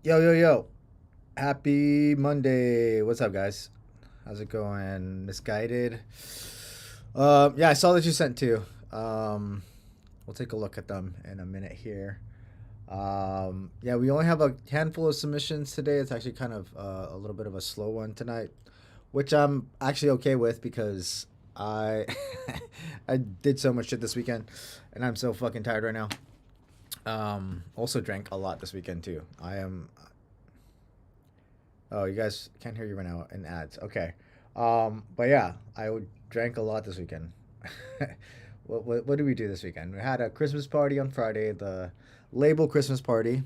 Yo, yo, yo. Happy Monday. What's up, guys? How's it going? Misguided. Yeah, I saw that you sent two. We'll take a look at them in a minute here. Yeah, we only have a handful of submissions today. It's actually kind of a little bit of a slow one tonight, which I'm actually okay with because I I did so much shit this weekend, and I'm so fucking tired right now. Also drank a lot this weekend too. I am. Oh, you guys can't hear you right now in ads. Okay. But yeah, drank a lot this weekend. What did we do this weekend? We had a Christmas party on Friday, the label Christmas party,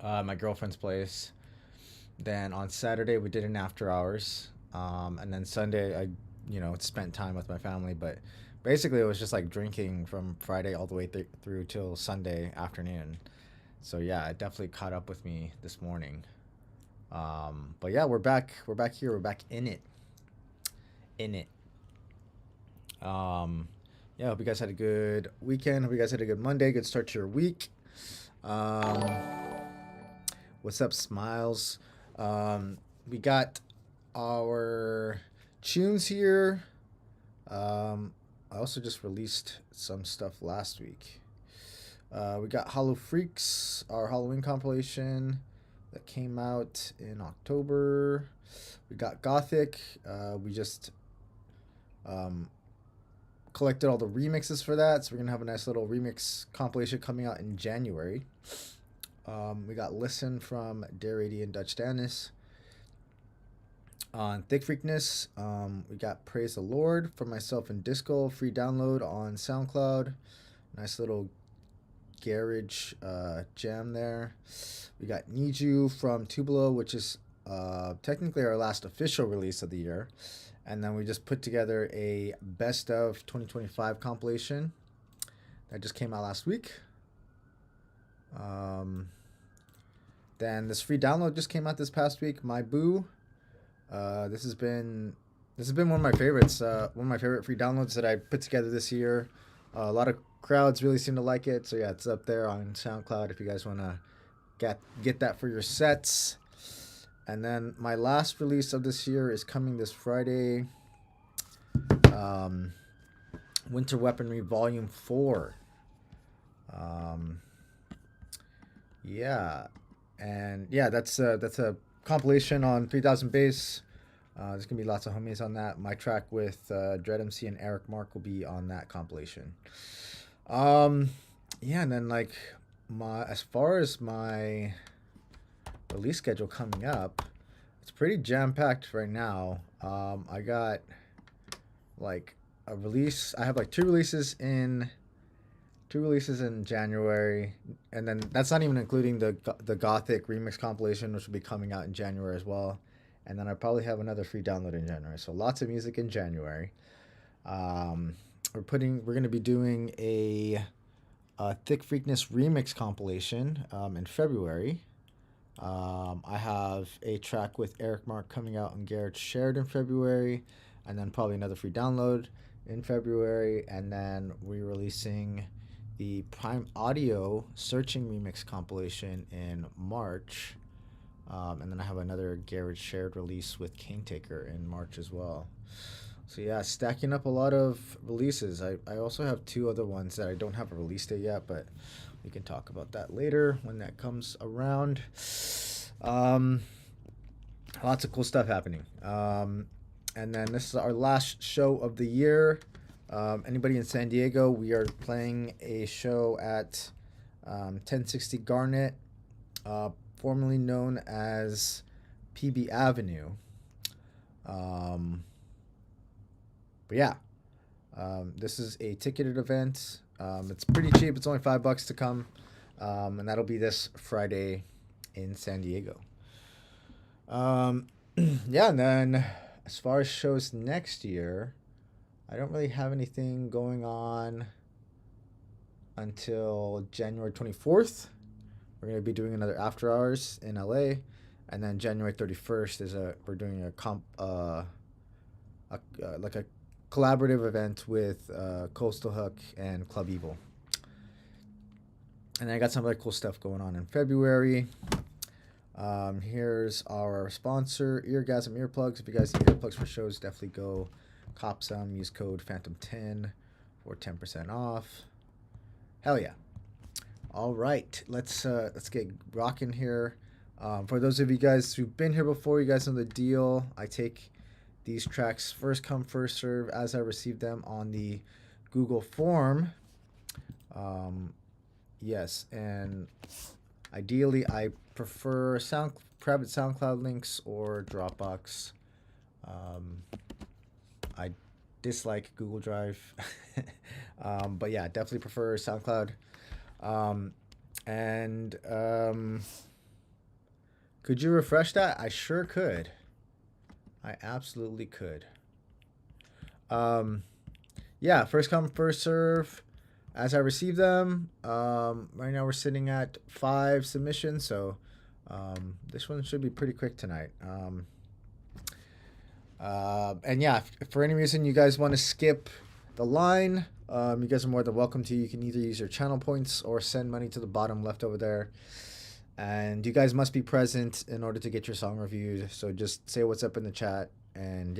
at my girlfriend's place. Then on Saturday we did an after hours. And then Sunday spent time with my family. But basically it was just like drinking from Friday all the way through till Sunday afternoon. So yeah, it definitely caught up with me this morning. But yeah, we're back. We're back here. We're back in it. In it. Yeah, hope you guys had a good weekend. Hope you guys had a good Monday. Good start to your week. Um, what's up, Smiles? We got our tunes here. I also just released some stuff last week. We got Hollow Freaks, our Halloween compilation that came out in October. We got Gothic. We just um, collected all the remixes for that, so we're gonna have a nice little remix compilation coming out in January. We got Listen from Dare and Dutch Dennis. On Thick Freakness, we got Praise the Lord from myself and Disco, free download on SoundCloud. Nice little garage jam there. We got Need You from Tubalo, which is technically our last official release of the year. And then we just put together a best of 2025 compilation that just came out last week. Then this free download just came out this past week, My Boo. This has been one of my favorites. One of my favorite free downloads that I put together this year. A lot of crowds really seem to like it, so yeah, it's up there on SoundCloud if you guys want to get that for your sets. And then my last release of this year is coming this Friday. Winter Weaponry Volume 4. Yeah, and yeah, that's a compilation on 3000 bass. There's gonna be lots of homies on that. My track with Dread MC and Eric Mark will be on that compilation. Yeah, and then like as far as my release schedule coming up, it's pretty jam packed right now. I got like a release. I have like two releases in January, and then that's not even including the Gothic remix compilation, which will be coming out in January as well. And then I probably have another free download in January. So lots of music in January. Um, we're gonna be doing a Thick Freakness remix compilation in February. I have a track with Eric Mark coming out on Garrett Shared in February, and then probably another free download in February, and then we're releasing the Prime Audio Searching Remix compilation in March. And then I have another Garrett Shared release with Cane Taker in March as well. So yeah, stacking up a lot of releases. I also have two other ones that I don't have a release date yet, but we can talk about that later when that comes around. Lots of cool stuff happening. And then this is our last show of the year. Anybody in San Diego, we are playing a show at 1060 Garnet, formerly known as PB Avenue. But yeah, this is a ticketed event. It's pretty cheap. It's only $5 to come, and that'll be this Friday in San Diego. Yeah, and then as far as shows next year, I don't really have anything going on until January 24th. We're gonna be doing another after hours in LA, and then January 31st we're doing like a collaborative event with Coastal Hook and Club Evil. And I got some other cool stuff going on in February. Here's our sponsor, Eargasm Earplugs. If you guys need earplugs for shows, definitely go cop some. Use code Phantom10 for 10% off. Hell yeah! All right, let's get rocking here. For those of you guys who've been here before, you guys know the deal. I take these tracks first come, first serve as I receive them on the Google form. Yes, and ideally I prefer private SoundCloud links or Dropbox. I dislike Google Drive, but yeah, definitely prefer SoundCloud. Could you refresh that? I sure could. I absolutely could. Yeah, first come, first serve as I receive them. Right now we're sitting at 5 submissions, so this one should be pretty quick tonight. And yeah, if for any reason you guys want to skip the line, you guys are more than welcome to. You can either use your channel points or send money to the bottom left over there. And you guys must be present in order to get your song reviewed. So just say what's up in the chat. And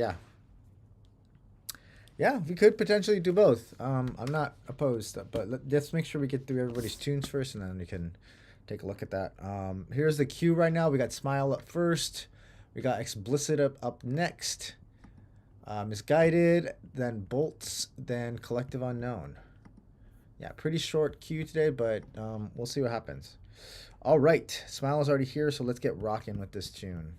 yeah, we could potentially do both. I'm not opposed, but let's make sure we get through everybody's tunes first, and then we can take a look at that. Here's the queue right now. We got Smile up first. We got Explicit up next. Misguided, then Bolts, then Collective Unknown. Yeah, pretty short queue today, but we'll see what happens. All right, Smile is already here, so let's get rocking with this tune.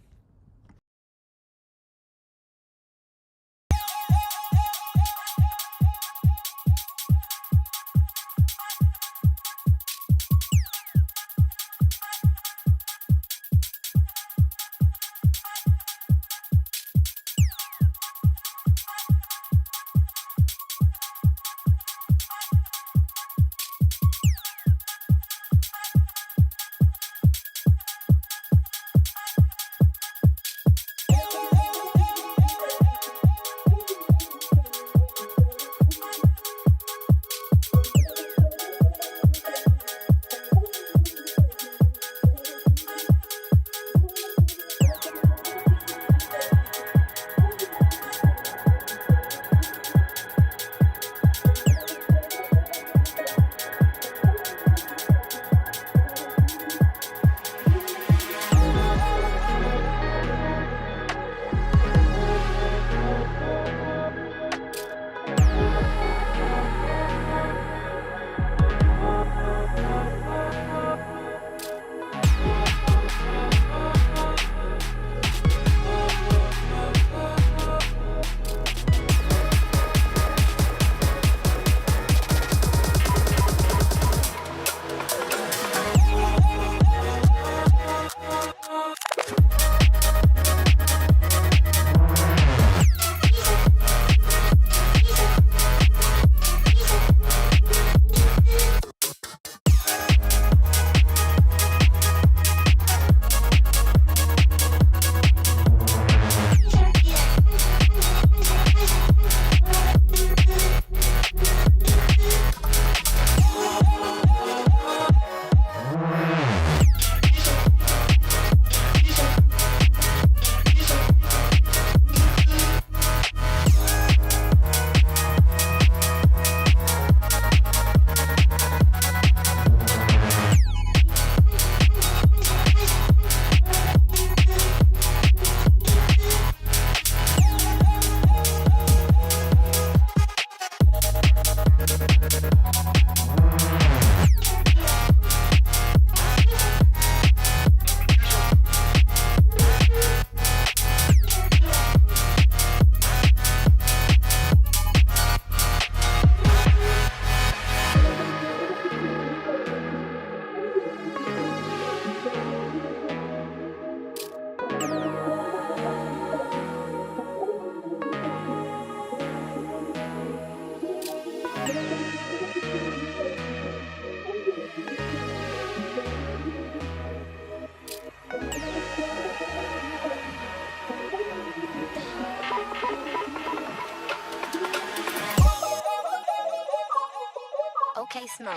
Okay, Smile.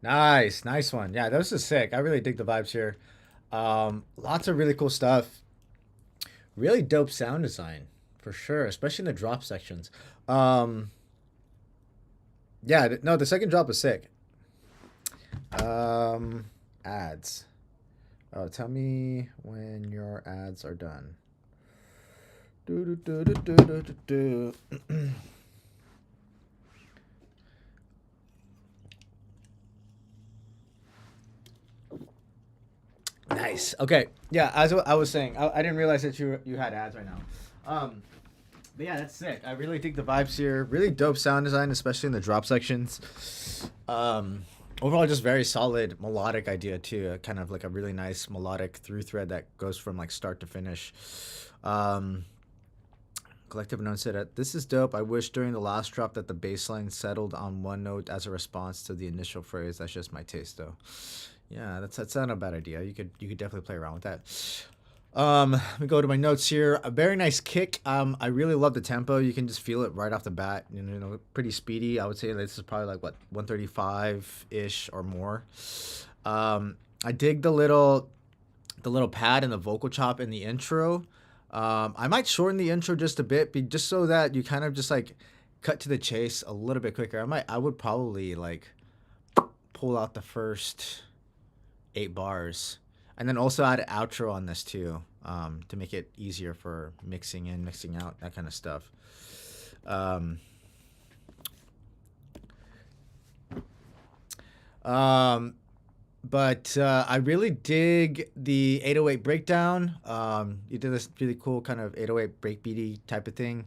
Nice, nice one. Yeah, this is sick. I really dig the vibes here. Lots of really cool stuff. Really dope sound design for sure, especially in the drop sections. Um, yeah, no, the second drop is sick. Ads. Oh, tell me when your ads are done. Do, do, do, do, do, do, do. Nice. Okay. Yeah, as I was saying, I didn't realize that you had ads right now. Um, but yeah, that's sick. I really think the vibes here. Really dope sound design, especially in the drop sections. Overall, just very solid melodic idea too. Kind of like a really nice melodic through thread that goes from like start to finish. Um, Collective Unknown said that this is dope. I wish during the last drop that the bass line settled on one note as a response to the initial phrase. That's just my taste though. Yeah, that's not a bad idea. You could definitely play around with that. Let me go to my notes here. A very nice kick. I really love the tempo. You can just feel it right off the bat. Pretty speedy. I would say this is probably like what 135 ish or more. I dig the little pad and the vocal chop in the intro. I might shorten the intro just a bit, just so that you kind of just like cut to the chase a little bit quicker. I would probably like pull out the first 8 bars, and then also add an outro on this too, to make it easier for mixing in, mixing out, that kind of stuff. Um, um, but I really dig the 808 breakdown. You did this really cool kind of 808 breakbeaty type of thing.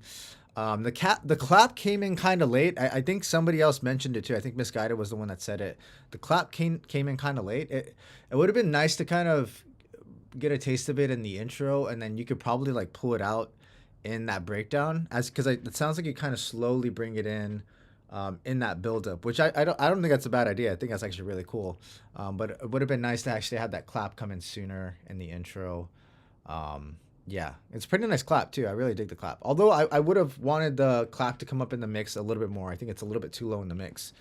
The clap came in kind of late. I think somebody else mentioned it too. I think Misguided was the one that said it. The clap came in kind of late. It would have been nice to kind of get a taste of it in the intro, and then you could probably like pull it out in that breakdown, as because it sounds like you kind of slowly bring it in that buildup, which I don't think that's a bad idea. I think that's actually really cool. But it would have been nice to actually have that clap come in sooner in the intro. Yeah, it's a pretty nice clap too. I really dig the clap. Although I would have wanted the clap to come up in the mix a little bit more. I think it's a little bit too low in the mix.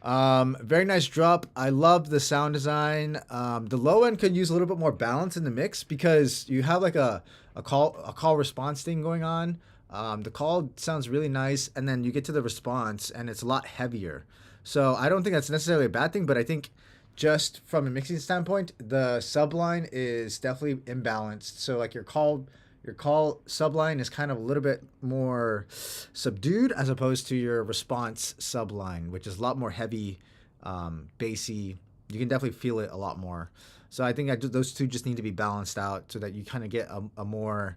Very nice drop. I love the sound design. The low end could use a little bit more balance in the mix because you have like a call response thing going on. The call sounds really nice, and then you get to the response, and it's a lot heavier. So I don't think that's necessarily a bad thing, but I think just from a mixing standpoint, the subline is definitely imbalanced. So like your call subline is kind of a little bit more subdued as opposed to your response subline, which is a lot more heavy, bassy. You can definitely feel it a lot more. So I think those two just need to be balanced out so that you kind of get a more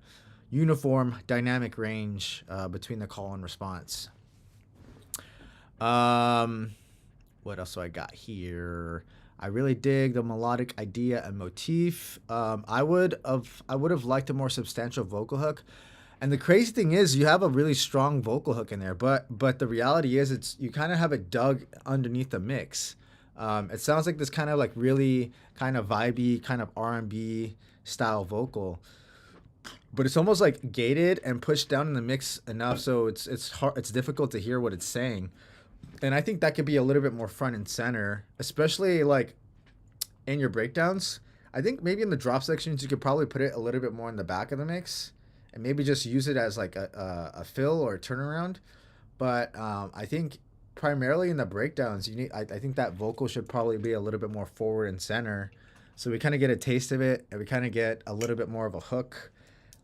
uniform dynamic range between the call and response. What else do I got here? I really dig the melodic idea and motif. I would have liked a more substantial vocal hook. And the crazy thing is, you have a really strong vocal hook in there, but the reality is, you kind of have it dug underneath the mix. It sounds like this kind of like really kind of vibey, kind of R&B style vocal, but it's almost like gated and pushed down in the mix enough so it's hard, it's difficult to hear what it's saying. And I think that could be a little bit more front and center, especially like in your breakdowns. I think maybe in the drop sections you could probably put it a little bit more in the back of the mix, and maybe just use it as like a fill or a turnaround. But I think primarily in the breakdowns, I think that vocal should probably be a little bit more forward and center, So we kind of get a taste of it, and we kind of get a little bit more of a hook,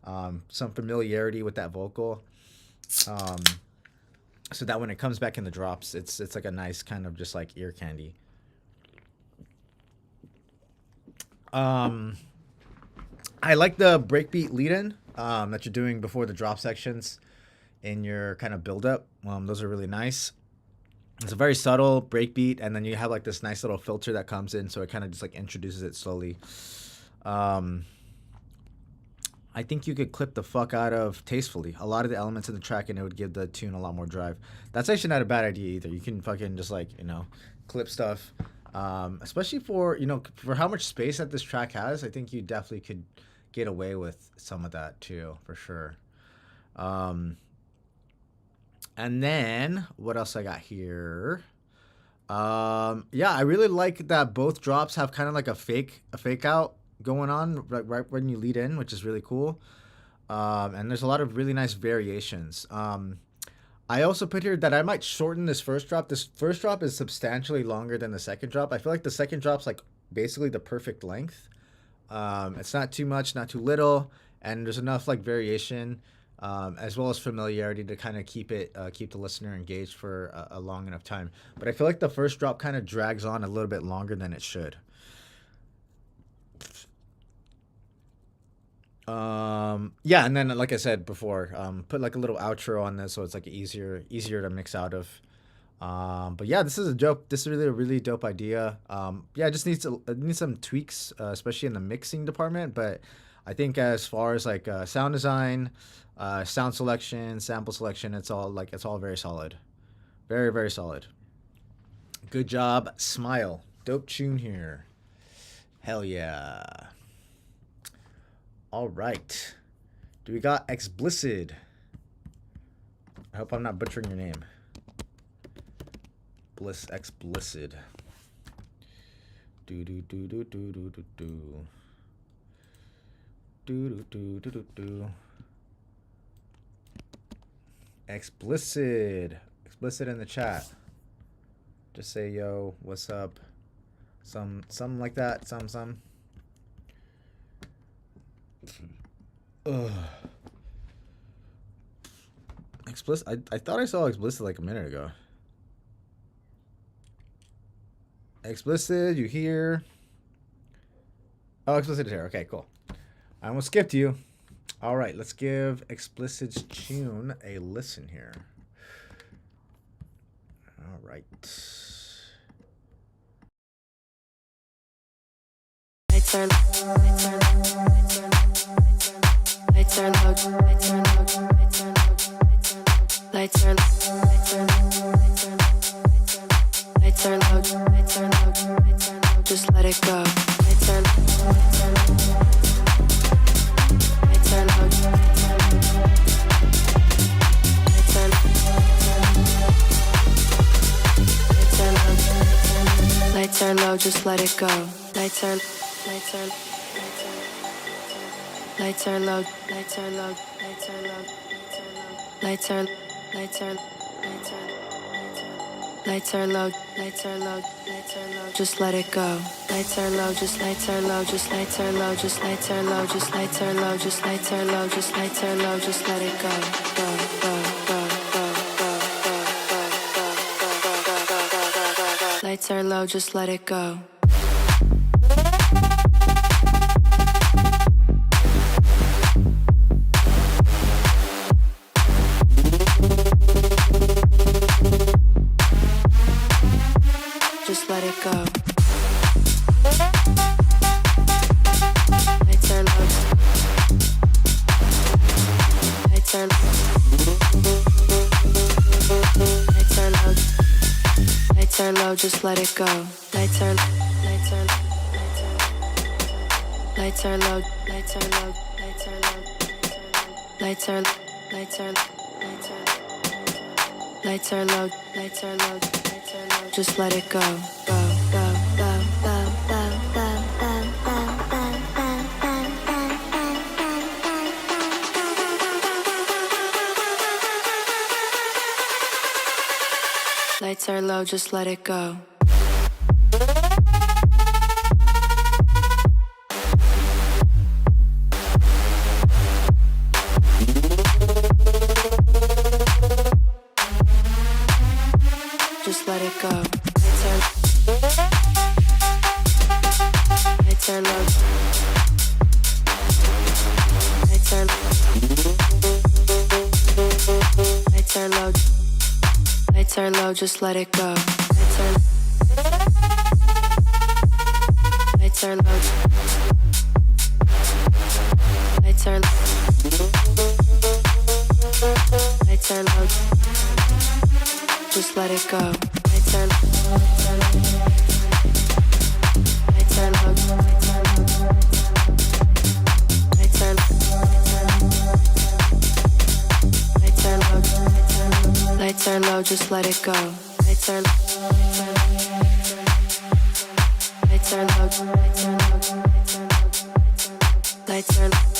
some familiarity with that vocal. Um, so that when it comes back in the drops, it's like a nice kind of just like ear candy. Um, I like the breakbeat lead-in that you're doing before the drop sections in your kind of build-up. Those are really nice. It's a very subtle breakbeat, and then you have like this nice little filter that comes in, so it kind of just like introduces it slowly. Um, I think you could clip the fuck out of Tastefully. A lot of the elements in the track, and it would give the tune a lot more drive. That's actually not a bad idea either. You can fucking just like, clip stuff. Especially for, for how much space that this track has, I think you definitely could get away with some of that too, for sure. And then what else I got here? Yeah, I really like that both drops have kind of like a fake out going on right when you lead in, which is really cool. And there's a lot of really nice variations. I also put here that I might shorten this first drop. This first drop is substantially longer than the second drop. I feel like the second drop's like basically the perfect length. It's not too much, not too little, and there's enough like variation, as well as familiarity to kind of keep the listener engaged for a long enough time. But I feel like the first drop kind of drags on a little bit longer than it should. Yeah, and then like I said before, put like a little outro on this so it's like easier to mix out of. But yeah, this is really a really dope idea. Yeah, it just needs some tweaks, especially in the mixing department, but I think as far as like sound design, sound selection, sample selection, it's all very solid. Very, very solid. Good job, Smile. Dope tune here. Hell yeah. All right. Do we got Explicit? I hope I'm not butchering your name. Explicit. Do do do do do do do do. Do do do do do do. Explicit in the chat. Just say yo, what's up? Something like that. Some. Ugh. Explicit. I thought I saw Explicit like a minute ago. Explicit, you here? Oh, Explicit is here. Okay, cool. I almost skipped you. All right, let's give Explicit's tune a listen here. All right. Lights are low. Lights are low. Just let it go. Lights are low. Lights are low. Lights are low. Just let it go. Lights are low. Lights are low. Just let it go. Lights are low. Just lights are low. Just lights are low. Just lights are low. Just lights are low. Just lights are low. Just lights are low. Just let it go. Lights are low. Just let it go. Just let it go. Lights are low. Lights are low. Lights are low. Lights are low. Just let it go. Lights are low. Lights are low. Lights are low. Lights are low. Lights are low. Lights are low. Just let it go. Lights are low, just let it go. just let it go. Lights are low. Lights are low. Lights are low. Lights are low, just let it go. Lights are low. Lights are low. Lights are low. Just let it go. Lights are low. Lights are low. Lights are low. Lights are low. Lights are low, just let it go. Lights are low. Lights are low. Lights are low.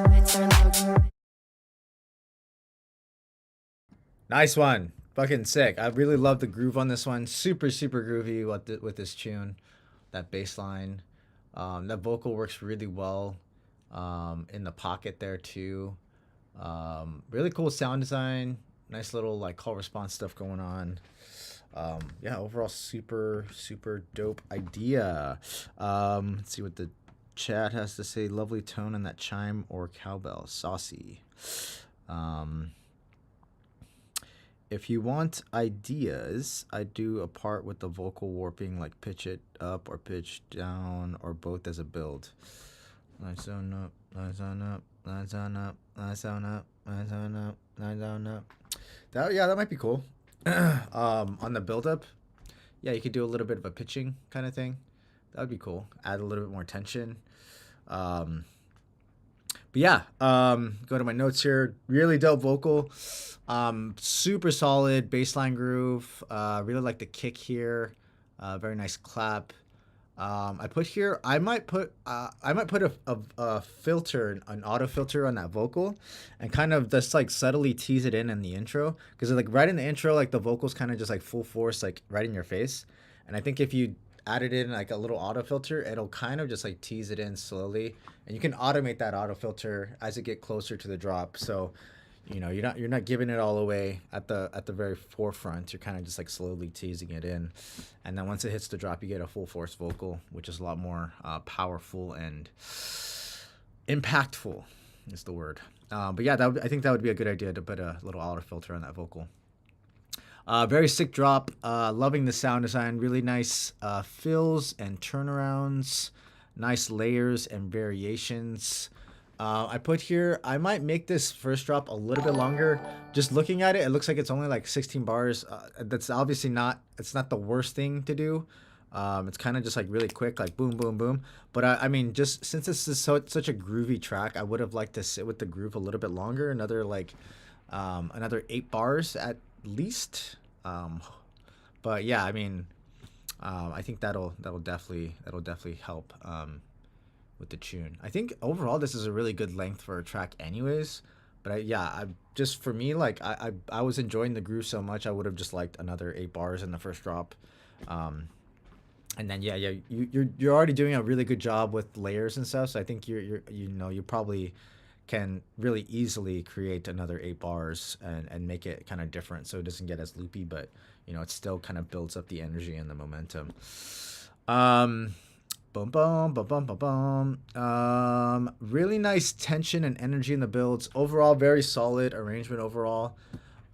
Lights are low. Nice one. Fucking sick. I really love the groove on this one. Super, super groovy with this tune. That bass line. That vocal works really well in the pocket there too. Really cool sound design. Nice little like call response stuff going on. Yeah, overall super, super dope idea. Let's see what the chat has to say. Lovely tone in that chime or cowbell. Saucy. If you want ideas, I do a part with the vocal warping, like pitch it up or pitch down or both as a build. Lights on up, lights on up, lights on up, lights on up, lights on up, lights on up. That might be cool. On the build up, yeah, you could do a little bit of a pitching kind of thing. That would be cool. Add a little bit more tension. But yeah, go to my notes here. Really dope vocal. Super solid bassline groove. Really like the kick here. Very nice clap. I put here. I might put a filter, an auto filter on that vocal, and kind of just like subtly tease it in the intro, because like right in the intro, like the vocals kind of just like full force, like right in your face. And I think if you added in like a little auto filter, it'll kind of just like tease it in slowly, and you can automate that auto filter as it get closer to the drop. So, you know, you're not giving it all away at the very forefront. You're kind of just like slowly teasing it in, and then once it hits the drop, you get a full force vocal, which is a lot more powerful and impactful is the word. But yeah, I think that would be a good idea to put a little auto filter on that vocal. Very sick drop. Loving the sound design. Really nice fills and turnarounds. Nice layers and variations. I put here, I might make this first drop a little bit longer. Just looking at it, it looks like it's only like 16 bars. That's obviously it's not the worst thing to do. It's kind of just like really quick, like boom, boom, boom. But I mean, just since this is such a groovy track, I would have liked to sit with the groove a little bit longer. Another 8 bars at least. But yeah, I mean, I think that'll definitely help with the tune. I think overall this is a really good length for a track anyways. But just for me, like I was enjoying the groove so much, I would have just liked another 8 bars in the first drop. And then you're already doing a really good job with layers and stuff. So I think you probably can really easily create another 8 bars and make it kind of different, so it doesn't get as loopy, but it still kind of builds up the energy and the momentum. Boom, boom, boom, boom, boom, boom. Really nice tension and energy in the builds. Overall, very solid arrangement overall.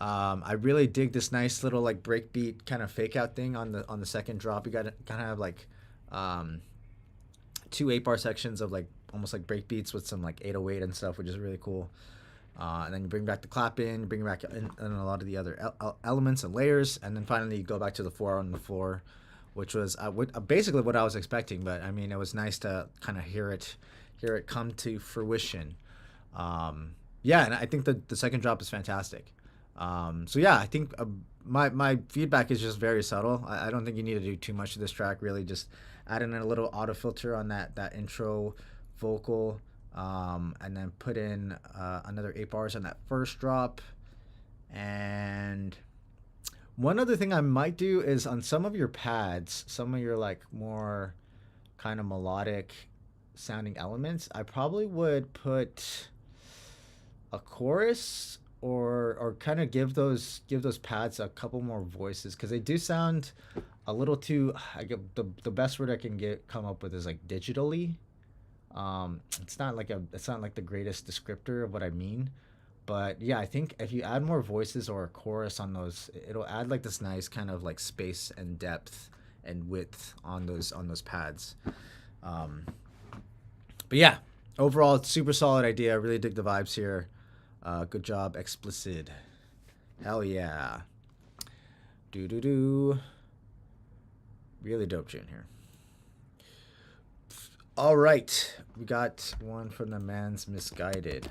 I really dig this nice little like breakbeat kind of fake out thing on the second drop. You got to kind of have like 2 8-bar sections of like almost like breakbeats with some like 808 and stuff, which is really cool. And then you bring back the clap in, bring back in a lot of the other elements and layers, and then finally you go back to the 4 on the floor, which was basically what I was expecting. But I mean, it was nice to kind of hear it come to fruition. Yeah, and I think the second drop is fantastic. So yeah, I think my feedback is just very subtle. I don't think you need to do too much of this track. Really, just add in a little auto filter on that intro vocal, and then put in another 8 bars on that first drop. And one other thing I might do is on some of your pads, some of your like more kind of melodic sounding elements, I probably would put a chorus or kind of give those pads a couple more voices because they do sound a little too. I get the best word I can get come up with is like digitally. It's not like the greatest descriptor of what I mean, but yeah, I think if you add more voices or a chorus on those, it'll add like this nice kind of like space and depth and width on those pads. Um, but yeah, overall, it's super solid idea. I really dig the vibes here. Good job, Explicit. Hell yeah. Do do do. Really dope tune here. All right, we got one from the man's Misguided.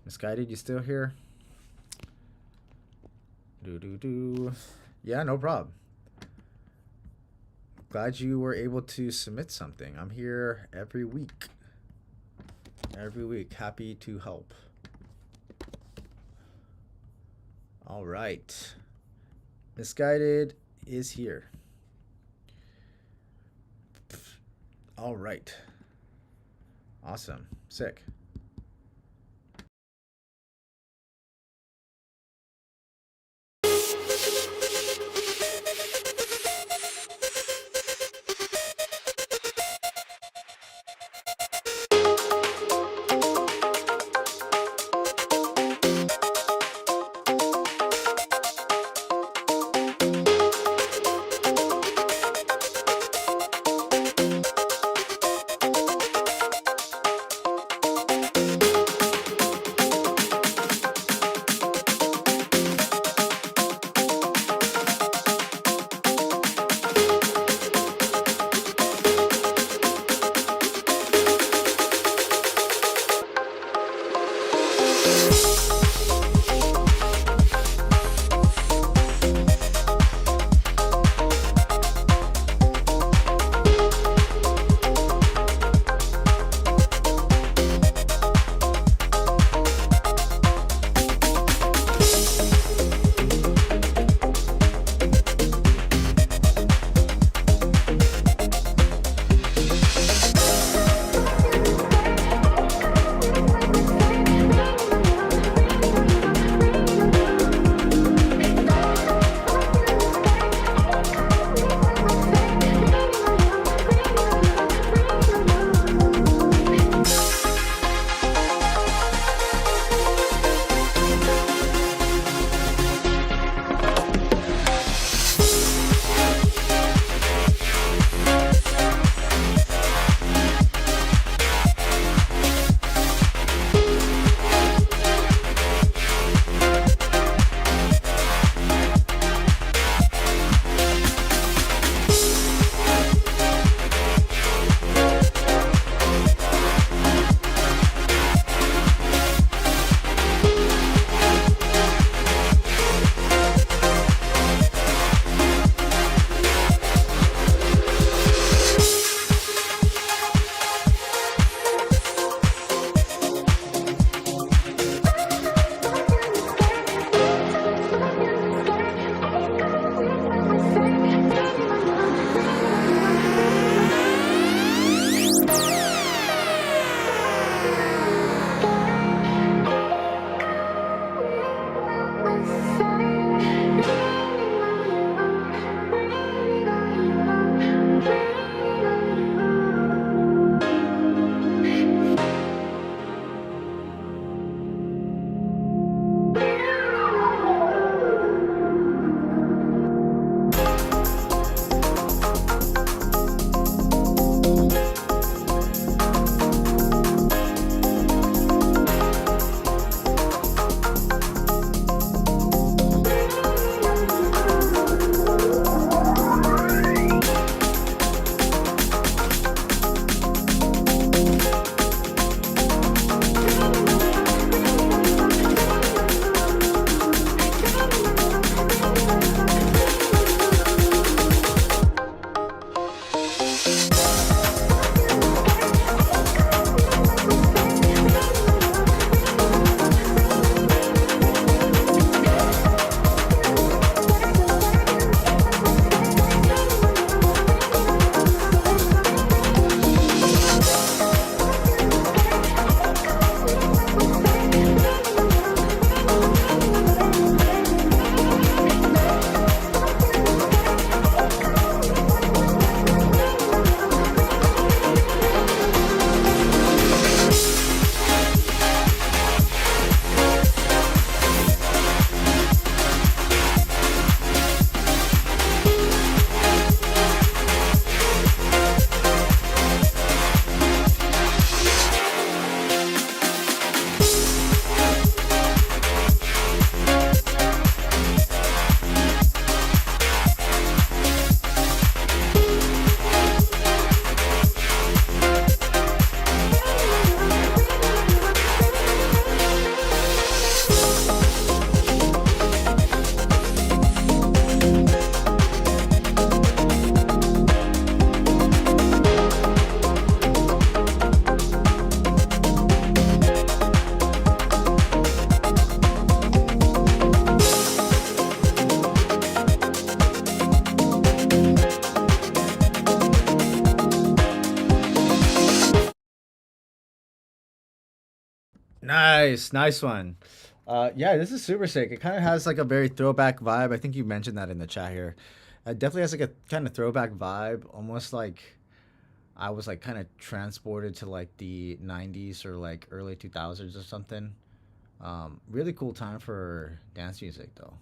Misguided, you still here? Do do do. Yeah, no problem. Glad you were able to submit something. I'm here every week. Every week, happy to help. All right, Misguided is here. All right. Awesome. Sick. Nice one. Yeah, this is super sick. It kind of has like a very throwback vibe. I think you mentioned that in the chat here. It definitely has like a kind of throwback vibe, almost like I was like kind of transported to like the 90s or like early 2000s or something. Really cool time for dance music though.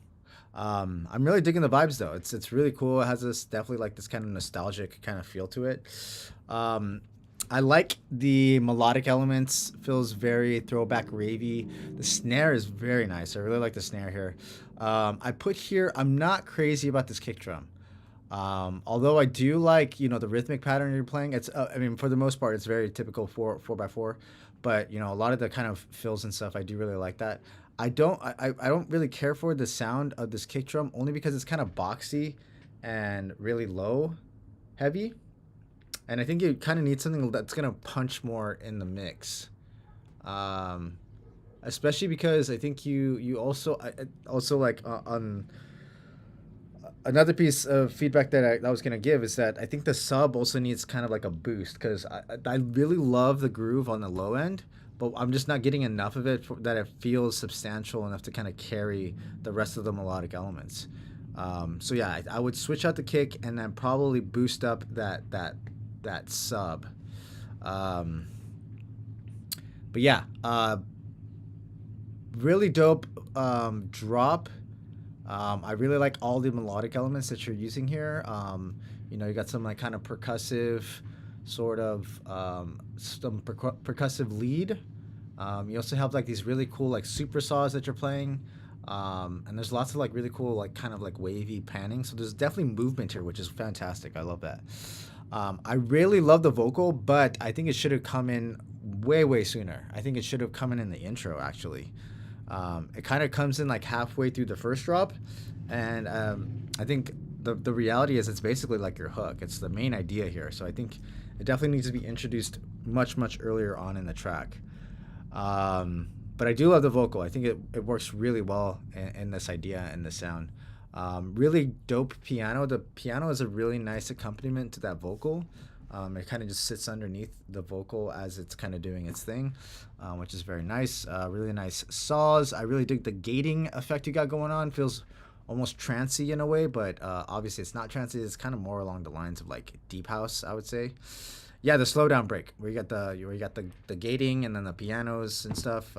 I'm really digging the vibes though. It's really cool. It has this definitely like this kind of nostalgic kind of feel to it. Um, I like the melodic elements. Feels very throwback ravey. The snare is very nice. I really like the snare here. I put here. I'm not crazy about this kick drum. Although I do like the rhythmic pattern you're playing. It's I mean for the most part it's very typical four by four, but a lot of the kind of fills and stuff I do really like that. I don't really care for the sound of this kick drum only because it's kind of boxy and really low heavy. And I think you kind of need something that's gonna punch more in the mix, um, especially because I think you also also like on another piece of feedback that I was gonna give is that I think the sub also needs kind of like a boost because I really love the groove on the low end, but I'm just not getting enough of it that it feels substantial enough to kind of carry the rest of the melodic elements. So yeah, I would switch out the kick and then probably boost up that sub. Um, but yeah, really dope drop. I really like all the melodic elements that you're using here. You got some like kind of percussive, sort of some percussive lead. You also have like these really cool like super saws that you're playing. And there's lots of like really cool like kind of like wavy panning. So there's definitely movement here, which is fantastic. I love that. I really love the vocal, but I think it should have come in way sooner. I think it should have come in the intro actually. It kind of comes in like halfway through the first drop, and I think the reality is it's basically like your hook. It's the main idea here, so I think it definitely needs to be introduced much earlier on in the track. But I do love the vocal. I think it works really well in this idea and the sound. Really dope piano. The piano is a really nice accompaniment to that vocal. It kind of just sits underneath the vocal as it's kind of doing its thing, which is very nice. Really nice saws. I really dig the gating effect you got going on. Feels almost trancey in a way, but obviously it's not trancey. It's kind of more along the lines of like deep house, I would say. Yeah, the slowdown break where you got the gating and then the pianos and stuff.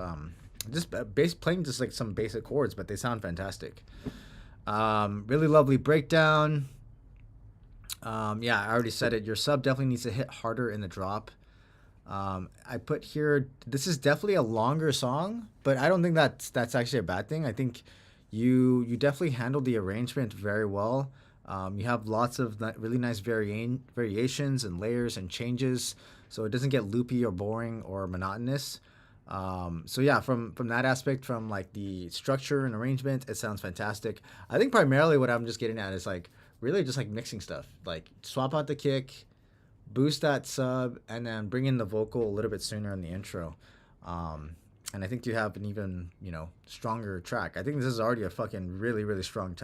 Just playing just like some basic chords, but they sound fantastic. Really lovely breakdown. Yeah, I already said it. Your sub definitely needs to hit harder in the drop. I put here, this is definitely a longer song, but I don't think that's actually a bad thing. I think you definitely handled the arrangement very well. You have lots of really nice variations and layers and changes, so it doesn't get loopy or boring or monotonous. So yeah, from that aspect, from like the structure and arrangement, it sounds fantastic. I think primarily what I'm just getting at is like really just like mixing stuff, like swap out the kick, boost that sub, and then bring in the vocal a little bit sooner in the intro. And I think you have an even stronger track. I think this is already a fucking really strong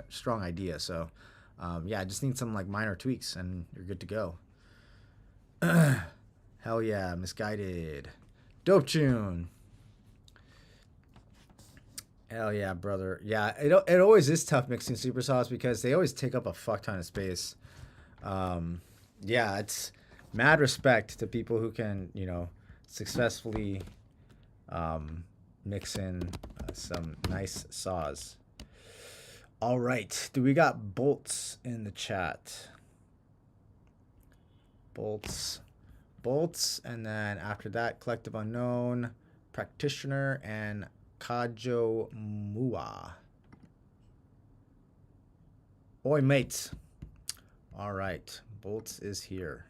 idea. So yeah, I just need some like minor tweaks and you're good to go. Hell yeah, Misguided, dope tune. Hell yeah, brother. Yeah, it always is tough mixing super saws because they always take up a fuck ton of space. Yeah, it's mad respect to people who can, successfully mix in some nice saws. All right, do we got Bolts in the chat? Bolts, and then after that, Collective Unknown, Practitioner, and Kajo Mua. Oi, mates. All right, Bolts is here.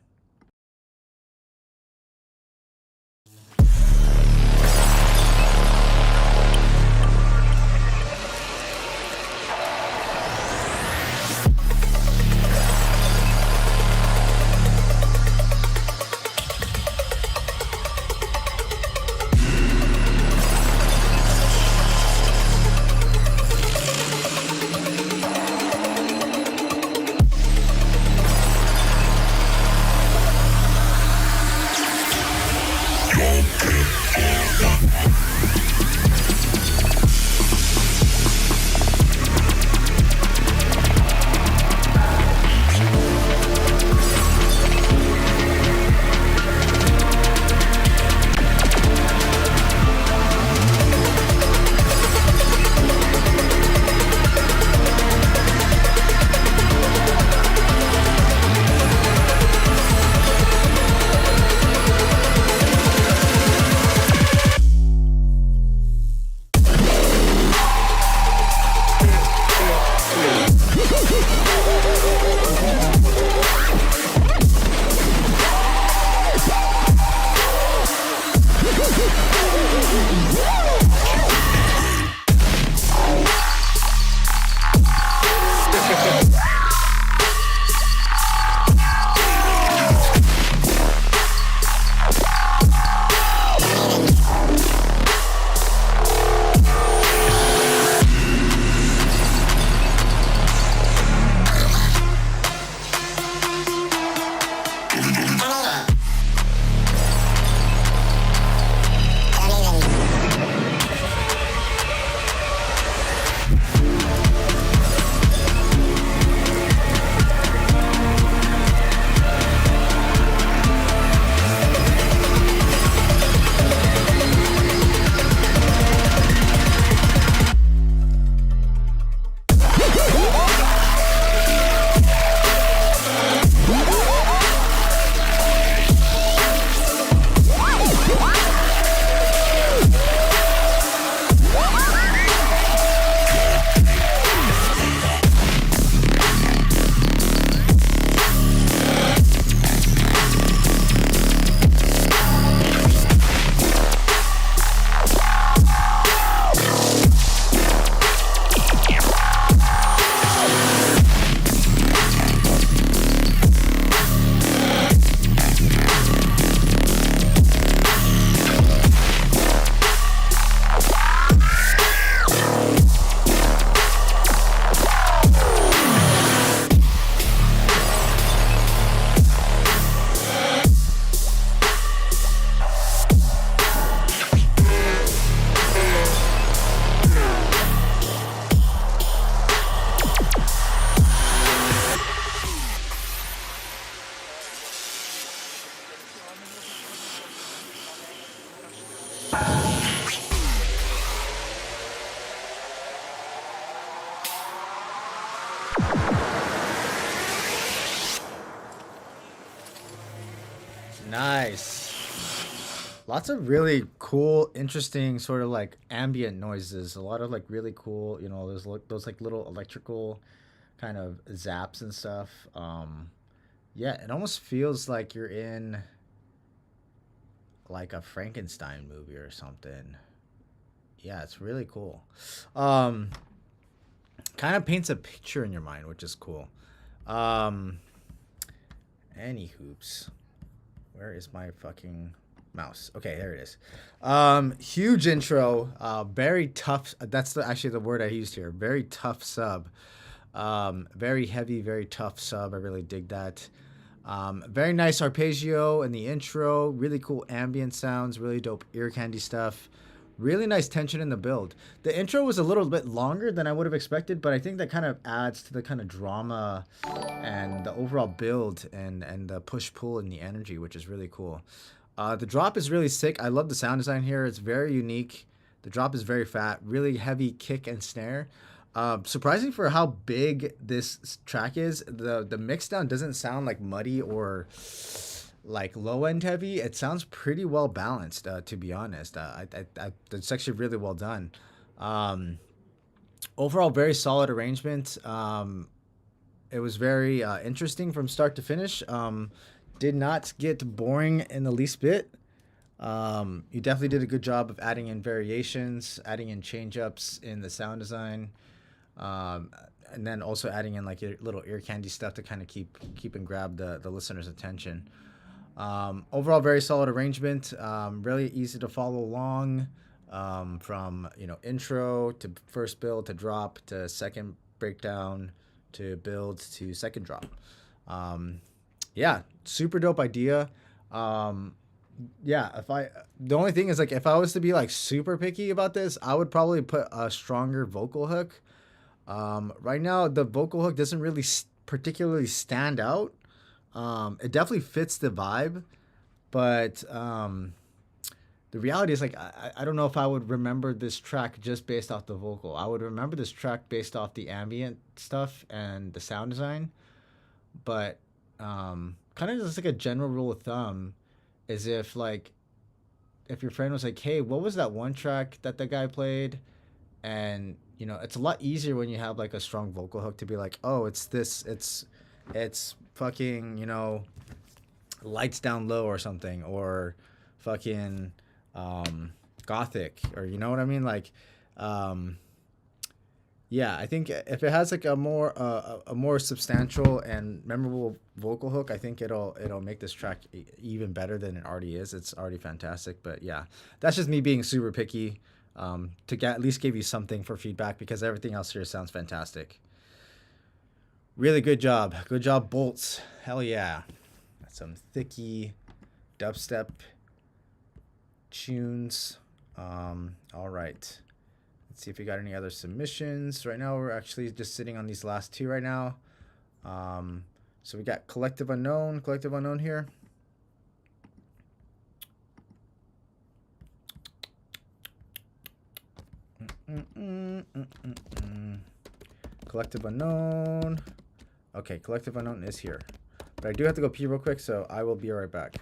Nice. Lots of really cool, interesting sort of like ambient noises. A lot of like really cool, those like little electrical kind of zaps and stuff. Yeah, it almost feels like you're in like a Frankenstein movie or something. Yeah, it's really cool. Um, Kind of paints a picture in your mind, which is cool. Um, any hoops. Where is my fucking mouse? Okay, there it is. Huge intro. Very tough. That's actually the word I used here. Very tough sub. Very heavy, very tough sub. I really dig that. Very nice arpeggio in the intro. Really cool ambient sounds. Really dope ear candy stuff. Really nice tension in the build. The intro was a little bit longer than I would have expected, but I think that kind of adds to the kind of drama and the overall build and the push-pull and the energy, which is really cool. The drop is really sick. I love the sound design here. It's very unique. The drop is very fat, really heavy kick and snare. Surprising for how big this track is, the mix down doesn't sound like muddy or like low end heavy. It sounds pretty well balanced, to be honest. It's actually really well done. Overall, very solid arrangement. It was very interesting from start to finish. Did not get boring in the least bit. You definitely did a good job of adding in variations, adding in change ups in the sound design, and then also adding in like your little ear candy stuff to kind of keep and grab the listener's attention. Overall, very solid arrangement. Really easy to follow along. From intro to first build to drop to second breakdown to build to second drop. Yeah, super dope idea. Yeah, the only thing is like if I was to be like super picky about this, I would probably put a stronger vocal hook. Right now the vocal hook doesn't really particularly stand out. It definitely fits the vibe, but the reality is like I don't know if I would remember this track just based off the vocal. I would remember this track based off the ambient stuff and the sound design. But kind of just like a general rule of thumb is if your friend was like, hey, what was that one track that the guy played? And you know, it's a lot easier when you have like a strong vocal hook to be like, oh, it's this, it's fucking, you know, lights down low or something, or fucking gothic, or you know what I mean, like um yeah, I think if it has like a more substantial and memorable vocal hook, I think it'll make this track even better than it already is. It's already fantastic, but yeah, that's just me being super picky, to at least give you something for feedback, because everything else here sounds fantastic. Really good job, Bolts. Hell yeah, that's some thicky dubstep tunes. All right. Let's see if we got any other submissions. Right now, we're actually just sitting on these last two right now. So we got Collective Unknown here. Collective Unknown. Okay, Collective Unknown is here. But I do have to go pee real quick, so I will be right back.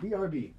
BRB.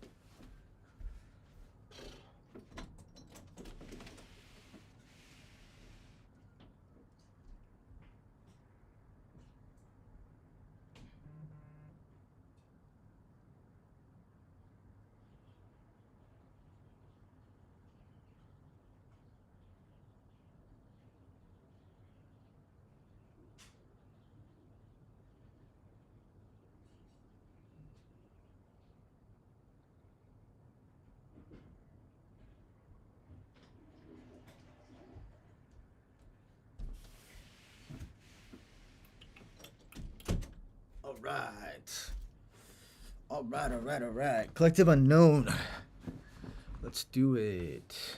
All right. Collective Unknown. Let's do it.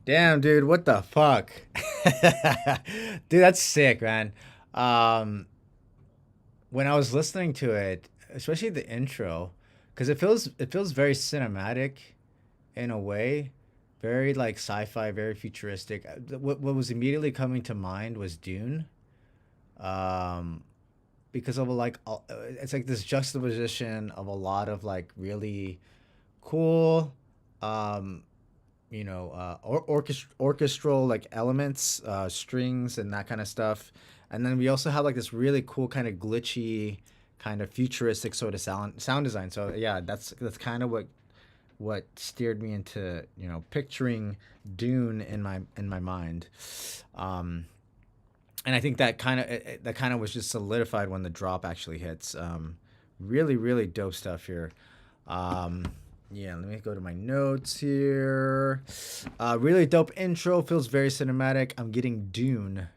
Damn, dude, what the fuck? Dude, that's sick, man. Um, when I was listening to it, especially the intro, because it feels very cinematic in a way, very like sci-fi, very futuristic. What was immediately coming to mind was Dune, um, because of it's like this juxtaposition of a lot of like really cool, um, orchestral like elements, strings and that kind of stuff. And then we also have like this really cool kind of glitchy, kind of futuristic sort of sound design. So yeah, that's kind of what steered me into picturing Dune in my mind. Um, and I think that kind of was just solidified when the drop actually hits. Really, really dope stuff here. Um, Yeah, let me go to my notes here. Really dope intro, feels very cinematic. I'm getting Dune.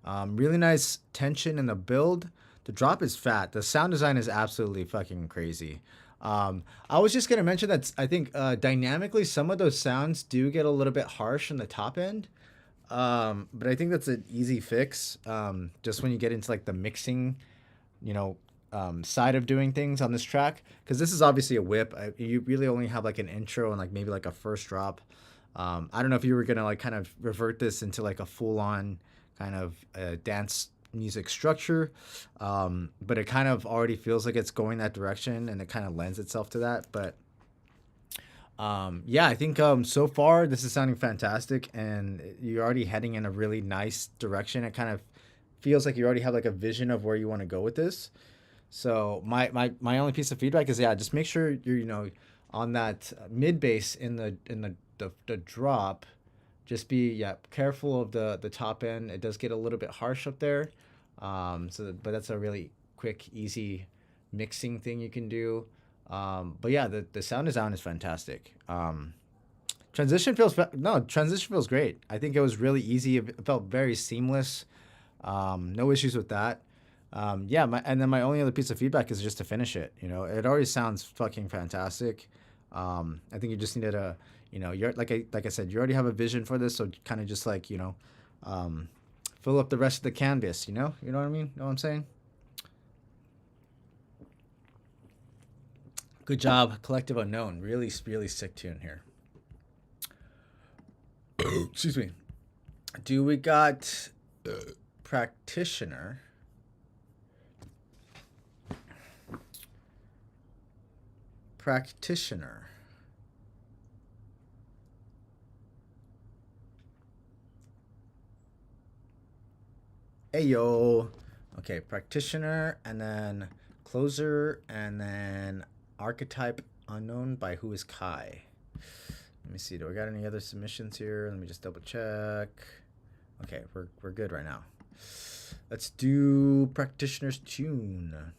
Really nice tension in the build. The drop is fat. The sound design is absolutely fucking crazy. I was just gonna mention that I think dynamically some of those sounds do get a little bit harsh in the top end. But I think that's an easy fix. Just when you get into like the mixing, you know, side of doing things on this track, because this is obviously a whip. You really only have like an intro and like maybe like a first drop. I don't know if you were gonna like kind of revert this into like a full-on kind of dance music structure, but it kind of already feels like it's going that direction, and it kind of lends itself to that. But yeah, I think so far this is sounding fantastic, and you're already heading in a really nice direction. It kind of feels like you already have like a vision of where you want to go with this. So my only piece of feedback is, yeah, just make sure you're, you know, on that mid bass in the drop. Just be careful of the top end. It does get a little bit harsh up there. But that's a really quick, easy mixing thing you can do. But yeah, the sound design is fantastic. Transition feels great. I think it was really easy. It felt very seamless. No issues with that. And then my only other piece of feedback is just to finish it. You know, it already sounds fucking fantastic. I think you just needed a, you know, you're like I said, you already have a vision for this, so kind of just like, you know, fill up the rest of the canvas. You know what I mean? Know what I'm saying? Good job, Collective Unknown. Really, really sick tune here. Excuse me. Do we got Practitioner? Practitioner. Ayo. Okay, Practitioner, and then Closer, and then Archetype Unknown by Who Is Kai. Let me see. Do I got any other submissions here? Let me just double check. Okay, we're good right now. Let's do Practitioner's tune.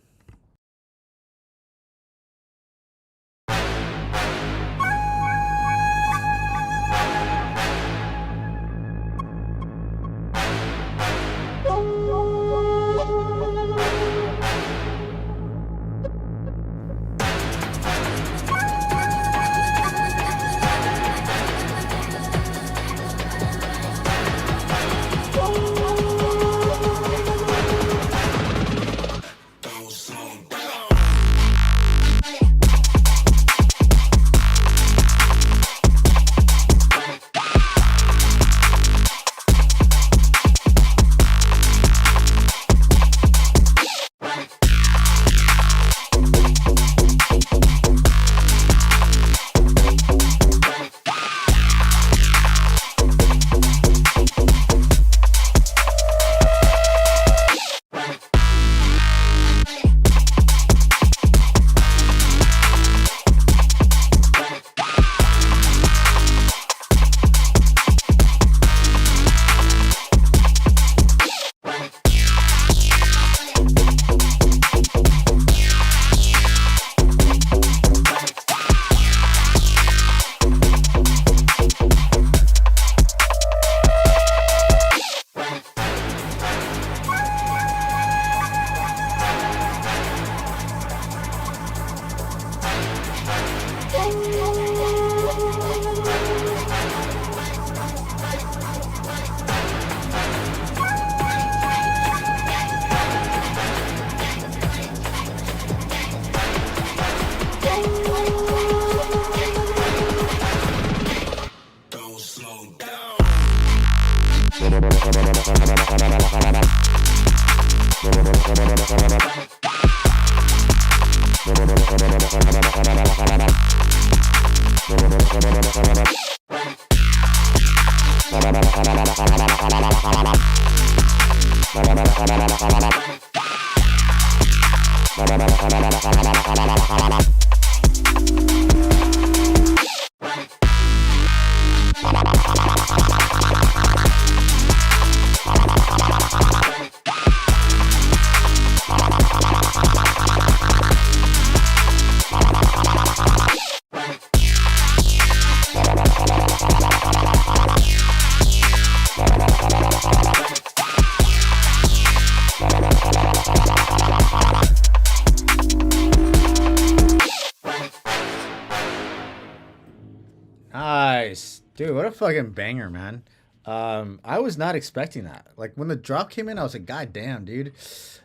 Nice. Dude, what a fucking banger, man. I was not expecting that. Like when the drop came in, I was like, God damn, dude.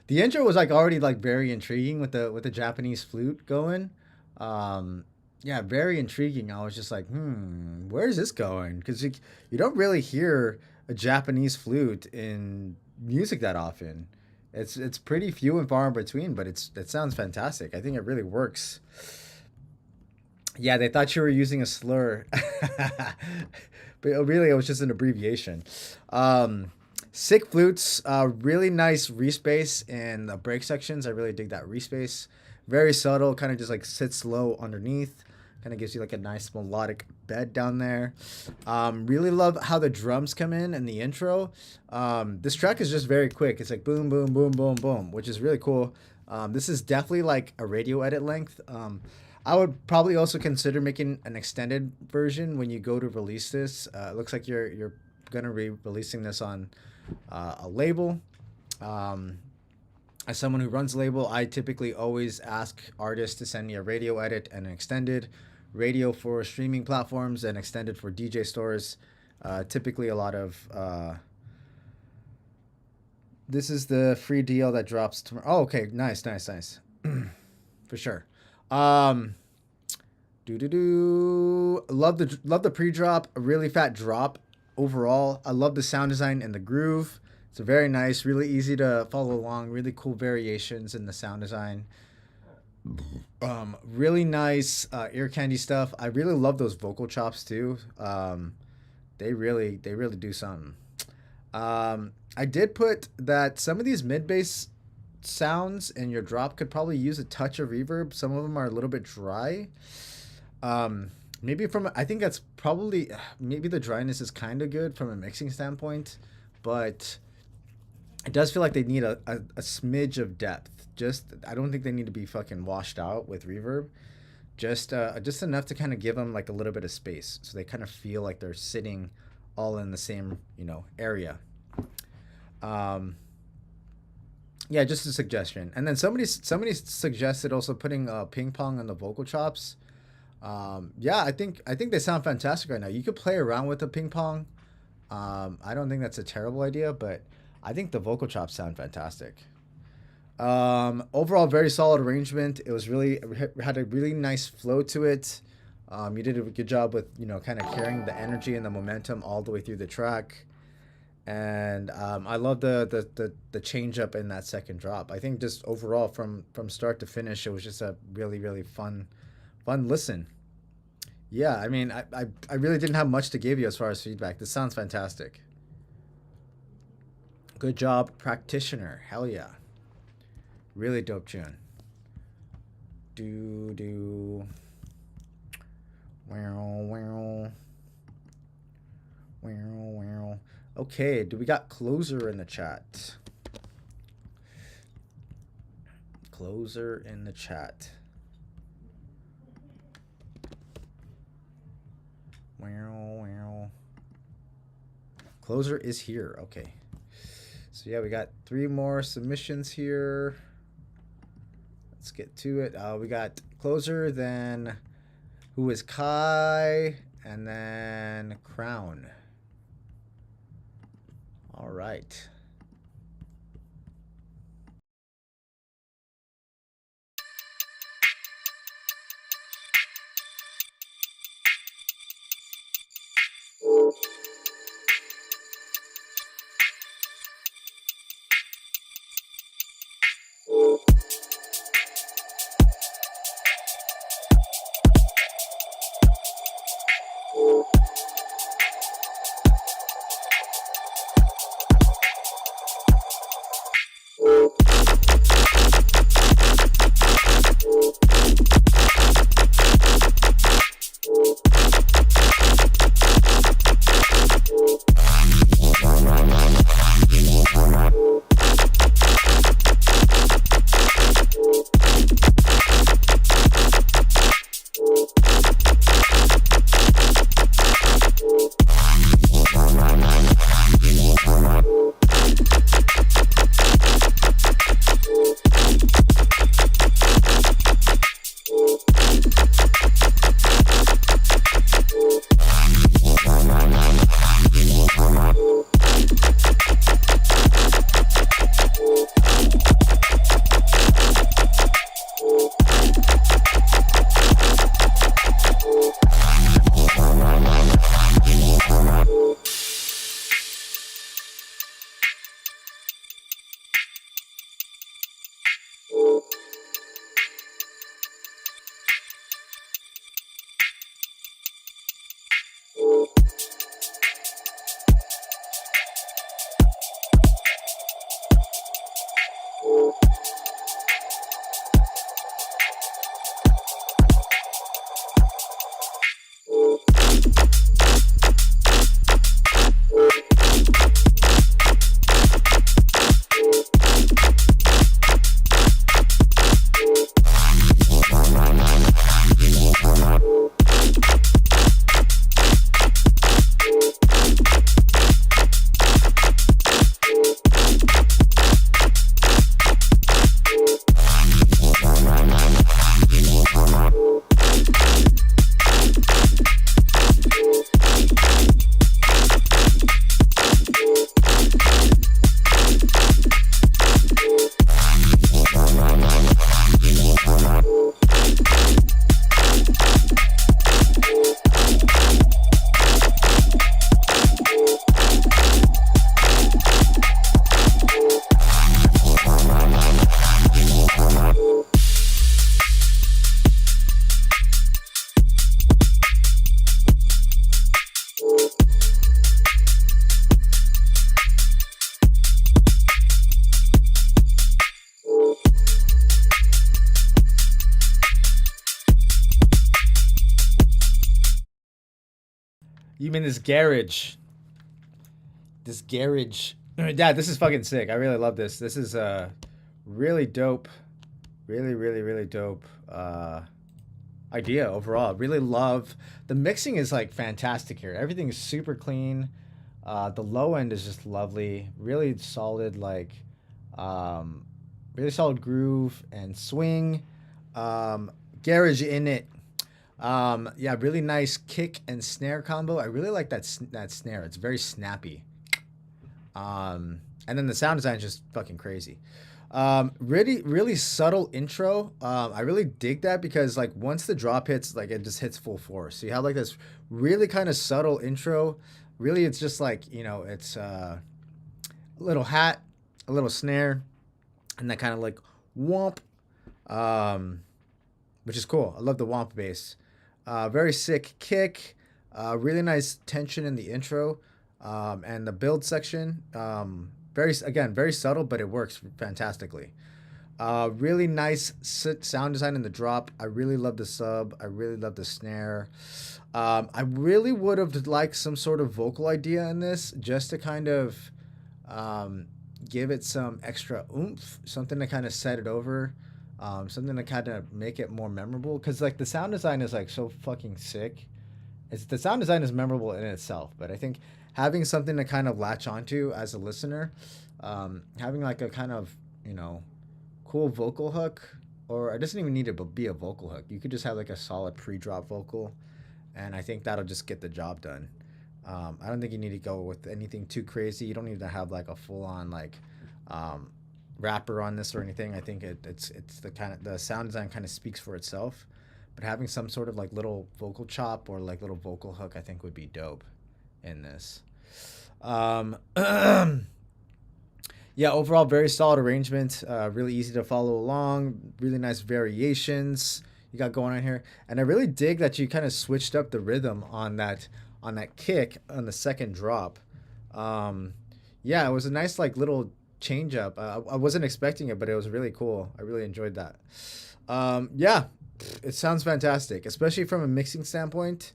The intro was like already like very intriguing with the Japanese flute going. Um, yeah, very intriguing. I was just like, where's this going? Because you don't really hear a Japanese flute in music that often. It's pretty few and far in between, but it sounds fantastic. I think it really works. Yeah, they thought you were using a slur, but really it was just an abbreviation. Um, Sick flutes, really nice respace in the break sections. I really dig that respace. Very subtle, kind of just like sits low underneath. Kind of gives you like a nice melodic bed down there. Really love how the drums come in the intro. This track is just very quick. It's like boom, boom, boom, boom, boom, which is really cool. This is definitely like a radio edit length. I would probably also consider making an extended version when you go to release this. It looks like you're gonna be releasing this on a label. Um, as someone who runs a label, I typically always ask artists to send me a radio edit and an extended radio for streaming platforms and extended for DJ stores. Typically, a lot of this is the free deal that drops tomorrow. Oh, okay, nice, nice, nice, for sure. Um, do do do. Love the pre-drop. A really fat drop overall. I love the sound design and the groove. It's a very nice, really easy to follow along. Really cool variations in the sound design. Really nice ear candy stuff. I really love those vocal chops too. They really do something. I did put that some of these mid bass sounds in your drop could probably use a touch of reverb. Some of them are a little bit dry. Maybe from I think that's probably maybe the dryness is kind of good from a mixing standpoint, but it does feel like they need a smidge of depth. Just I don't think they need to be fucking washed out with reverb. Just enough to kind of give them like a little bit of space, so they kind of feel like they're sitting all in the same area. Um, yeah, just a suggestion. And then somebody suggested also putting ping pong on the vocal chops. Yeah, I think they sound fantastic right now. You could play around with the ping pong. I don't think that's a terrible idea, but I think the vocal chops sound fantastic. Overall, very solid arrangement. It was really had a really nice flow to it. You did a good job with kind of carrying the energy and the momentum all the way through the track. And I love the change up in that second drop. I think just overall from start to finish, it was just a really really fun listen. Yeah, I mean, I really didn't have much to give you as far as feedback. This sounds fantastic. Good job, practitioner. Hell yeah. Really dope tune. Do do. Wow wow. Wow wow. Okay, do we got closer in the chat? Closer in the chat. Wow wow. Closer is here. Okay. So yeah, we got 3 more submissions here. Let's get to it. We got closer, then who is Kai, and then Crown. All right. You mean this garage? This garage. Dad, this is fucking sick. I really love this. This is really dope. Really, really, really dope idea overall. Really love the mixing is like fantastic here. Everything is super clean. The low end is just lovely. Really solid, like really solid groove and swing. Garage in it. Yeah, really nice kick and snare combo. I really like that snare. It's very snappy. And then the sound design is just fucking crazy. Really, really subtle intro. I really dig that because like once the drop hits, like it just hits full force. So you have like this really kind of subtle intro. Really, it's just like, you know, it's a little hat, a little snare, and that kind of like womp, which is cool. I love the womp bass. Very sick kick. Really nice tension in the intro, and the build section. Very subtle, but it works fantastically. Really nice sound design in the drop. I really love the sub. I really love the snare. I really would have liked some sort of vocal idea in this just to kind of give it some extra oomph, something to kind of set it over, something to kind of make it more memorable. Because like the sound design is like so fucking sick. The sound design is memorable in itself, but I think having something to kind of latch onto as a listener, having like a kind of, you know, cool vocal hook, or it doesn't even need to be a vocal hook. You could just have like a solid pre-drop vocal, and I think that'll just get the job done. I don't think you need to go with anything too crazy. You don't need to have like a full-on like rapper on this or anything. I think it's the kind of the sound design kind of speaks for itself, but having some sort of like little vocal chop or like little vocal hook, I think would be dope in this. Yeah, overall very solid arrangement. Really easy to follow along. Really nice variations you got going on here, and I really dig that you kind of switched up the rhythm on that kick on the second drop. Yeah, it was a nice like little change up. I wasn't expecting it, but it was really cool. I really enjoyed that. Yeah, it sounds fantastic, especially from a mixing standpoint.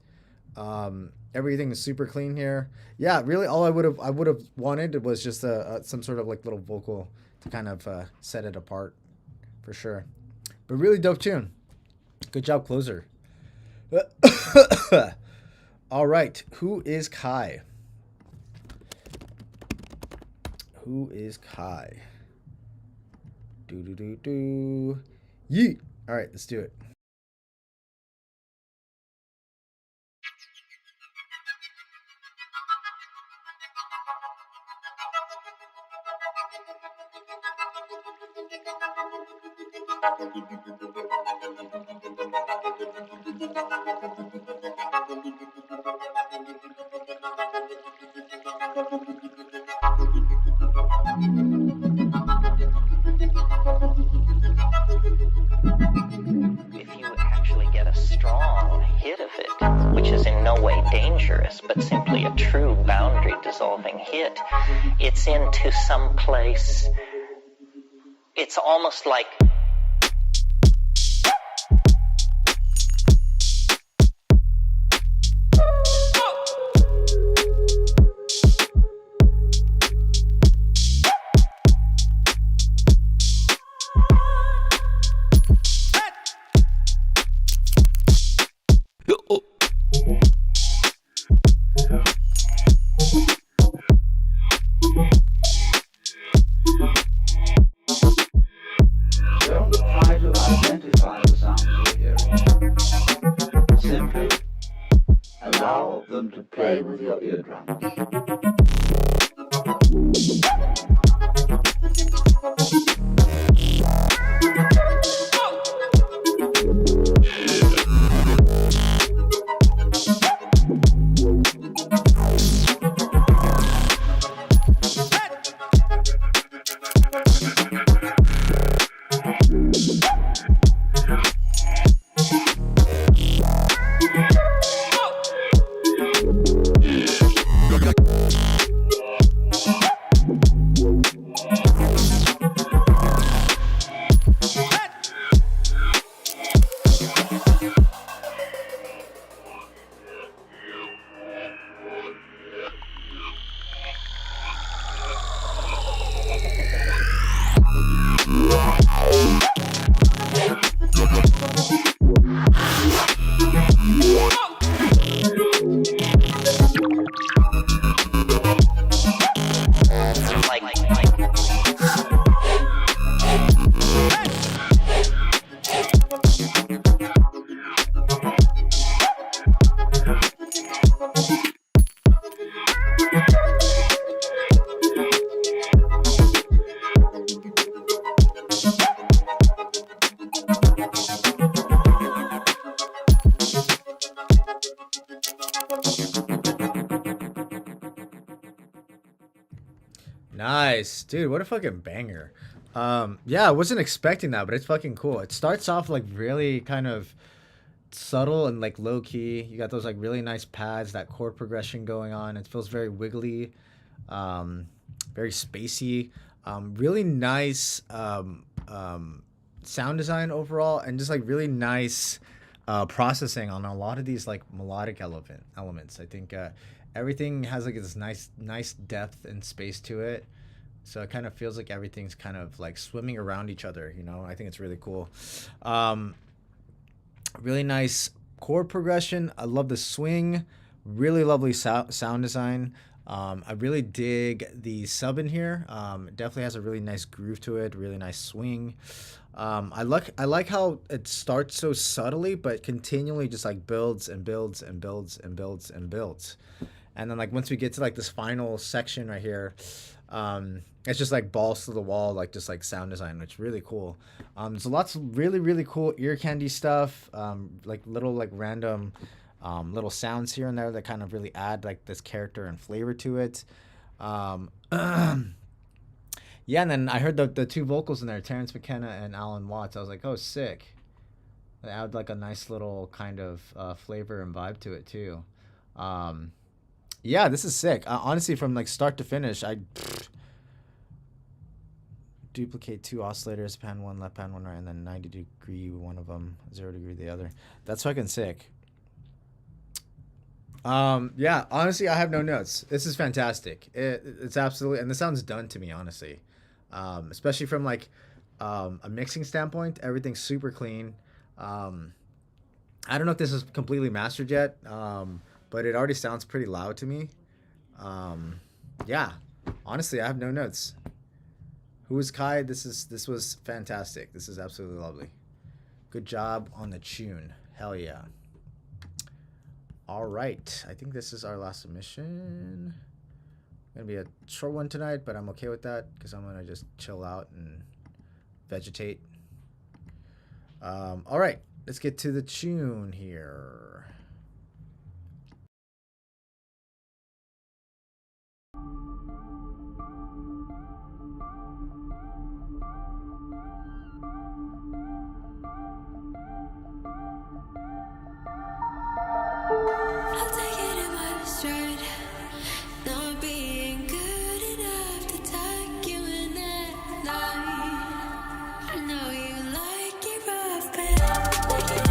Everything is super clean here. Yeah, really, all I would have wanted was just some sort of like little vocal to kind of set it apart, for sure. But really dope tune. Good job, closer. All right, who is Kai? Who is Kai? Yeet. All right, let's do it. If you actually get a strong hit of it, which is in no way dangerous, but simply a true boundary dissolving hit, it's into some place. It's almost like Nice, dude. What a fucking banger. Yeah, I wasn't expecting that, but it's fucking cool. It starts off like really kind of subtle and like low key. You got those like really nice pads, that chord progression going on. It feels very wiggly, very spacey. Really nice sound design overall, and just like really nice processing on a lot of these like melodic elements. I think everything has like this nice depth and space to it. So it kind of feels like everything's kind of like swimming around each other, you know. I think it's really cool. Really nice chord progression. I love the swing. Really lovely sound design. I really dig the sub in here. It definitely has a really nice groove to it. Really nice swing. I like how it starts so subtly, but continually just like builds and builds and builds and builds and builds. And then like once we get to like this final section right here, it's just like balls to the wall, like just like sound design, which is really cool. There's lots of really cool ear candy stuff, like little like random little sounds here and there that kind of really add like this character and flavor to it. Yeah, and then I heard the two vocals in there, Terrence McKenna and Alan Watts. I was like, oh, sick. They add like a nice little kind of flavor and vibe to it too. Yeah, this is sick. Honestly, from like start to finish, duplicate two oscillators, pan one left, pan one right, and then 90 degree one of them, 0 degree the other. That's fucking sick. Yeah, honestly, I have no notes. This is fantastic. It's absolutely, and this sounds done to me, honestly. Especially from like a mixing standpoint, everything's super clean. I don't know if this is completely mastered yet, but it already sounds pretty loud to me. Yeah, honestly, I have no notes. Who is Kai? This was fantastic. This is absolutely lovely. Good job on the tune. Hell yeah. All right, I think this is our last submission. Gonna be a short one tonight, but I'm okay with that because I'm gonna just chill out and vegetate. All right, let's get to the tune here. I'll take it in my stride. Not being good enough to tuck you in at night. I know you like it rough, but I'll take it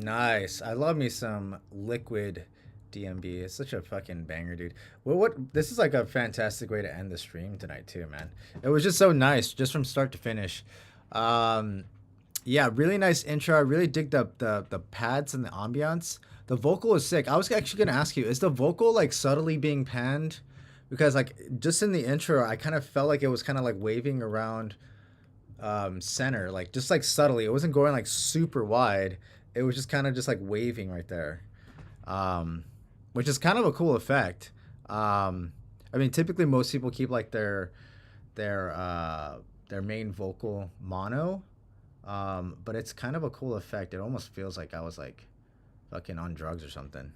Nice. I love me some Liquid DMB. It's such a fucking banger, dude. Well, what? This is like a fantastic way to end the stream tonight, too, man. It was just so nice, just from start to finish. Um, yeah, really nice intro. I really dig the pads and the ambiance. The vocal is sick. I was actually gonna ask you, is the vocal like subtly being panned? Because like just in the intro, I kind of felt like it was kind of like waving around center, like just like subtly. It wasn't going like super wide. It was just kind of just like waving right there, um, which is kind of a cool effect. I mean, typically most people keep like their their main vocal mono, but it's kind of a cool effect. It almost feels like I was like fucking on drugs or something.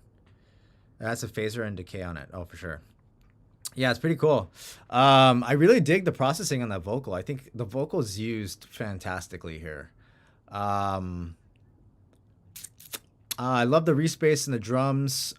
That's a phaser and decay on it. Oh, for sure. Yeah, it's pretty cool. I really dig the processing on that vocal. I think the vocal is used fantastically here. Um, I love the respace and the drums.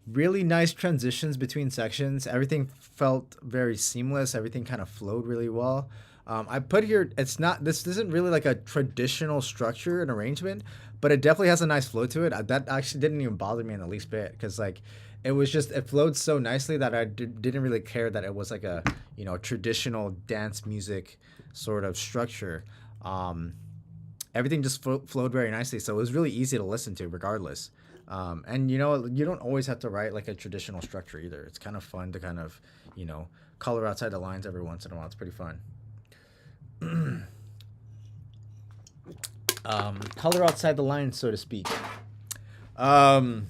Really nice transitions between sections. Everything felt very seamless. Everything kind of flowed really well. I put here, it's not, this isn't really like a traditional structure and arrangement, but it definitely has a nice flow to it. That actually didn't even bother me in the least bit because like it was just, it flowed so nicely that didn't really care that it was like a, you know, traditional dance music sort of structure. Um, Everything just flowed very nicely, so it was really easy to listen to regardless. And you know, you don't always have to write like a traditional structure either. It's kind of fun to kind of, you know, color outside the lines every once in a while. It's pretty fun. Color outside the lines, so to speak. Um,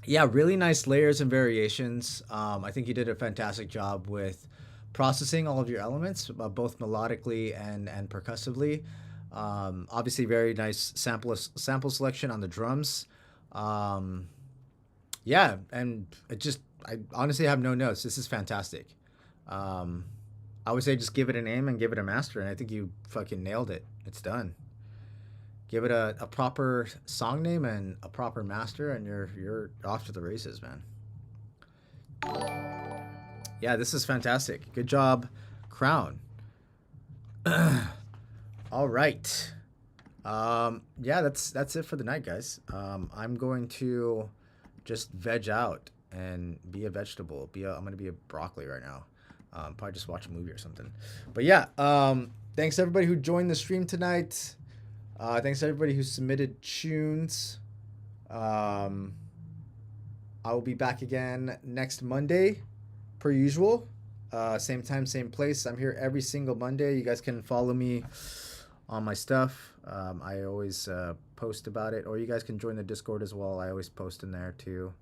yeah, really nice layers and variations. I think you did a fantastic job with processing all of your elements, both melodically and percussively. Obviously, very nice sample selection on the drums. Um, yeah, and I honestly have no notes. This is fantastic. Um, I would say just give it a name and give it a master, and I think you fucking nailed it. It's done. Give it a proper song name and a proper master, and you're off to the races, man. Yeah, this is fantastic. Good job, Crown. All right. Yeah, that's it for the night, guys. I'm going to just veg out and be a vegetable. I'm gonna be a broccoli right now. Probably just watch a movie or something. But yeah, thanks everybody who joined the stream tonight. Thanks everybody who submitted tunes. I will be back again next Monday, per usual. Same time, same place. I'm here every single Monday. You guys can follow me on my stuff. I always post about it, or you guys can join the Discord as well. I always post in there too.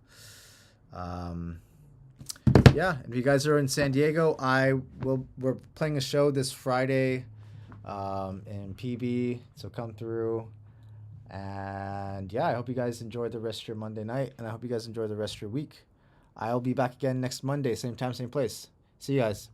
Yeah, if you guys are in San Diego, we're playing a show this Friday in PB, so come through. And yeah, I hope you guys enjoy the rest of your Monday night, and I hope you guys enjoy the rest of your week. I'll be back again next Monday, same time, same place. See you guys.